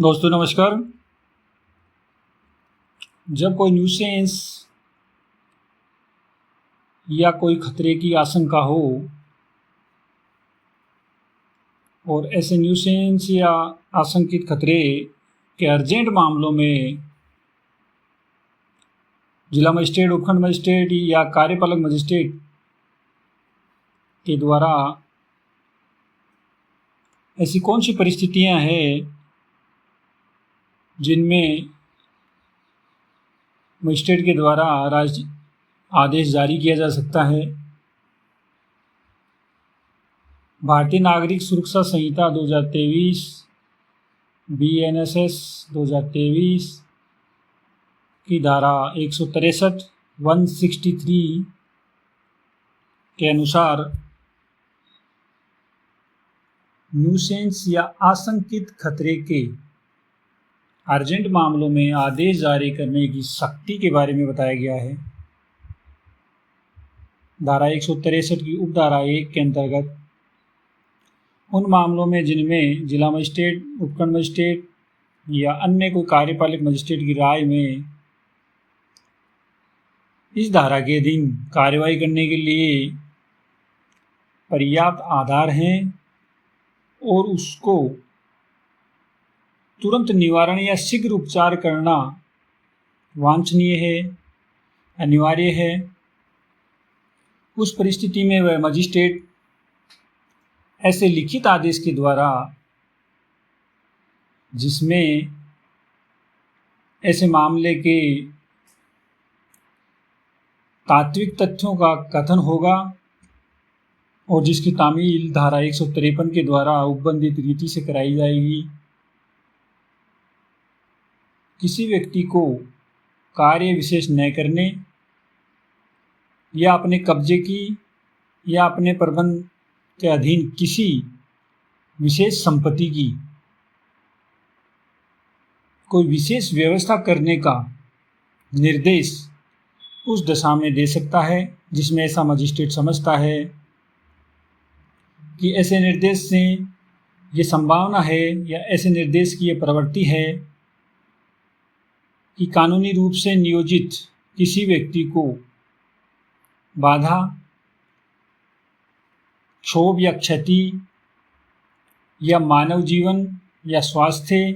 दोस्तों नमस्कार। जब कोई न्यूसेंस या कोई खतरे की आशंका हो और ऐसे न्यूसेंस या आशंकित खतरे के अर्जेंट मामलों में जिला मजिस्ट्रेट, उपखंड मजिस्ट्रेट या कार्यपालक मजिस्ट्रेट के द्वारा ऐसी कौन सी परिस्थितियां हैं जिनमें मजिस्ट्रेट के द्वारा आदेश जारी किया जा सकता है। भारतीय नागरिक सुरक्षा संहिता 2023 BNSS 2023 की धारा 163 163 के अनुसार न्यूसेंस या आशंकित खतरे के अर्जेंट मामलों में आदेश जारी करने की शक्ति के बारे में बताया गया है। धारा 163 की उपधारा 1 के अंतर्गत उन मामलों में जिनमें जिला मजिस्ट्रेट, उपखंड मजिस्ट्रेट या अन्य कोई कार्यपालक मजिस्ट्रेट की राय में इस धारा के अधीन कार्रवाई करने के लिए पर्याप्त आधार हैं और उसको तुरंत निवारण या शीघ्र उपचार करना वांछनीय है, अनिवार्य है, उस परिस्थिति में वह मजिस्ट्रेट ऐसे लिखित आदेश के द्वारा, जिसमें ऐसे मामले के तात्विक तथ्यों का कथन होगा और जिसकी तामील धारा 153 के द्वारा उपबंधित रीति से कराई जाएगी, किसी व्यक्ति को कार्य विशेष न करने या अपने कब्जे की या अपने प्रबंध के अधीन किसी विशेष संपत्ति की कोई विशेष व्यवस्था करने का निर्देश उस दशा में दे सकता है जिसमें ऐसा मजिस्ट्रेट समझता है कि ऐसे निर्देश से ये संभावना है या ऐसे निर्देश की ये प्रवृत्ति है कि कानूनी रूप से नियोजित किसी व्यक्ति को बाधा, क्षोभ या क्षति या मानव जीवन या स्वास्थ्य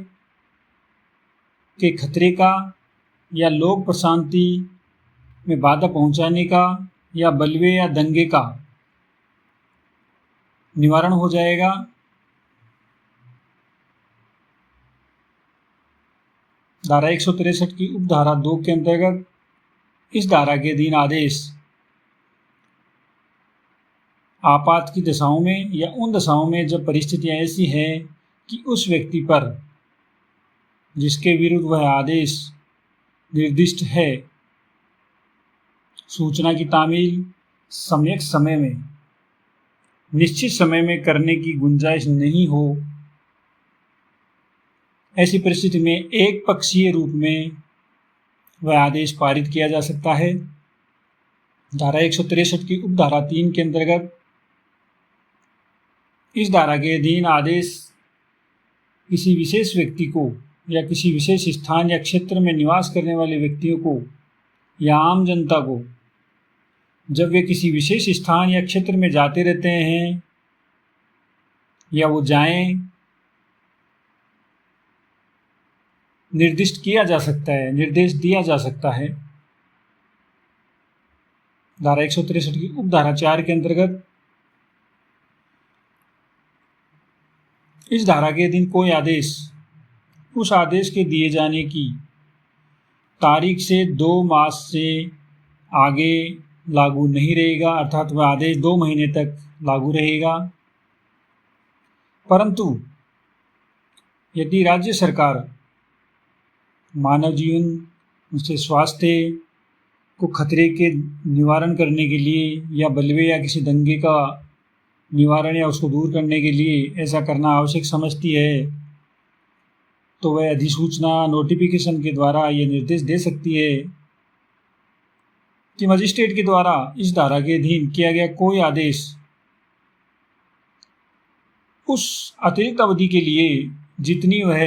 के खतरे का या लोक प्रशांति में बाधा पहुंचाने का या बलवे या दंगे का निवारण हो जाएगा। धारा 163 की उपधारा 2 के अंतर्गत इस धारा के अधीन आदेश आपात की दशाओं में या उन दशाओं में जब परिस्थितियां ऐसी हैं कि उस व्यक्ति पर जिसके विरुद्ध वह आदेश निर्दिष्ट है, सूचना की तामील सम्यक समय में, निश्चित समय में करने की गुंजाइश नहीं हो, ऐसी परिस्थिति में एक पक्षीय रूप में वह आदेश पारित किया जा सकता है। धारा 163 की उपधारा 3 के अंतर्गत इस धारा के अधीन आदेश किसी विशेष व्यक्ति को या किसी विशेष स्थान या क्षेत्र में निवास करने वाले व्यक्तियों को या आम जनता को जब वे किसी विशेष स्थान या क्षेत्र में जाते रहते हैं या वो जाएं, निर्दिष्ट किया जा सकता है, निर्देश दिया जा सकता है। धारा 163 की उपधारा 4 के अंतर्गत इस धारा के अधीन कोई आदेश उस आदेश के दिए जाने की तारीख से 2 मास से आगे लागू नहीं रहेगा, अर्थात वह आदेश 2 महीने तक लागू रहेगा। परंतु यदि राज्य सरकार मानव जीवन, उसके स्वास्थ्य को खतरे के निवारण करने के लिए या बलवे या किसी दंगे का निवारण या उसको दूर करने के लिए ऐसा करना आवश्यक समझती है, तो वह अधिसूचना, नोटिफिकेशन के द्वारा ये निर्देश दे सकती है कि मजिस्ट्रेट के द्वारा इस धारा के अधीन किया गया कोई आदेश उस अतिरिक्त अवधि के लिए जितनी वह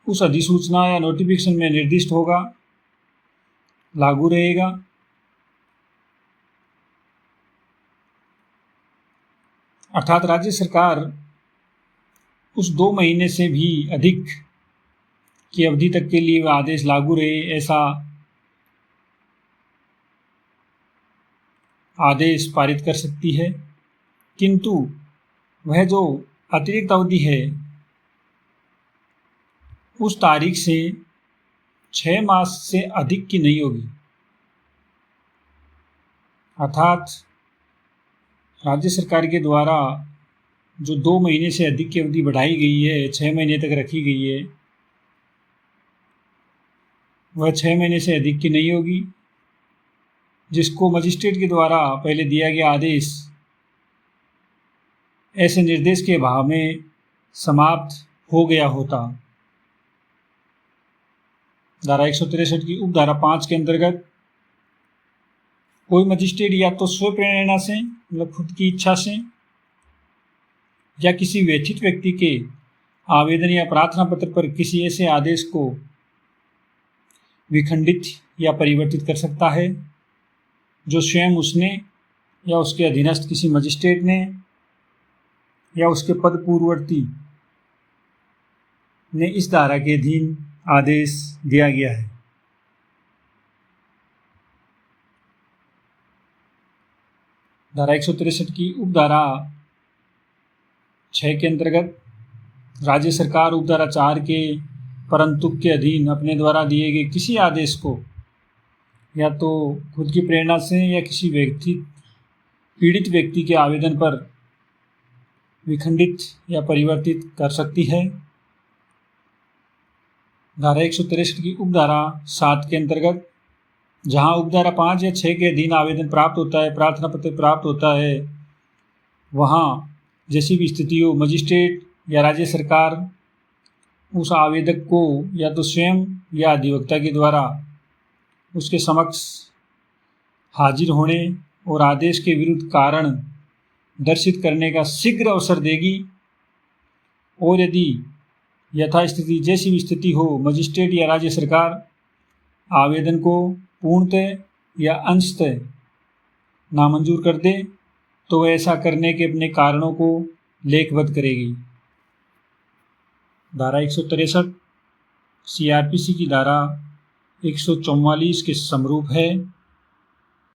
उस अधिसूचना या नोटिफिकेशन में निर्दिष्ट होगा, लागू रहेगा। अर्थात राज्य सरकार उस 2 महीने से भी अधिक की अवधि तक के लिए वह आदेश लागू रहे, ऐसा आदेश पारित कर सकती है। किंतु वह जो अतिरिक्त अवधि है उस तारीख से 6 मास से अधिक की नहीं होगी। अर्थात राज्य सरकार के द्वारा जो 2 महीने से अधिक की अवधि बढ़ाई गई है, 6 महीने तक रखी गई है, वह 6 महीने से अधिक की नहीं होगी। जिसको मजिस्ट्रेट के द्वारा पहले दिया गया आदेश ऐसे निर्देश के अभाव में समाप्त हो गया होता। धारा 163 की उपधारा 5 के अंतर्गत कोई मजिस्ट्रेट या तो स्वप्रेरणा से, मतलब खुद की इच्छा से, या किसी व्यथित व्यक्ति के आवेदन या प्रार्थना पत्र पर किसी ऐसे आदेश को विखंडित या परिवर्तित कर सकता है जो स्वयं उसने या उसके अधीनस्थ किसी मजिस्ट्रेट ने या उसके पद पूर्ववर्ती ने इस धारा के अधीन आदेश दिया गया है। धारा 163 की उपधारा 6 के अंतर्गत राज्य सरकार उपधारा 4 के परंतुक के अधीन अपने द्वारा दिए गए किसी आदेश को या तो खुद की प्रेरणा से या किसी पीड़ित व्यक्ति के आवेदन पर विखंडित या परिवर्तित कर सकती है। धारा 163 की उपधारा 7 के अंतर्गत जहां उपधारा 5 या 6 के अधीन आवेदन प्राप्त होता है, प्रार्थना पत्र प्राप्त होता है, वहां जैसी भी स्थिति हो, मजिस्ट्रेट या राज्य सरकार उस आवेदक को या तो स्वयं या अधिवक्ता के द्वारा उसके समक्ष हाजिर होने और आदेश के विरुद्ध कारण दर्शित करने का शीघ्र अवसर देगी। और यदि यथास्थिति जैसी भी स्थिति हो, मजिस्ट्रेट या राज्य सरकार आवेदन को पूर्णतः या अंशतः नामंजूर कर दे तो वह ऐसा करने के अपने कारणों को लेखबद्ध करेगी। धारा 163 CRPC की धारा 144 के समरूप है।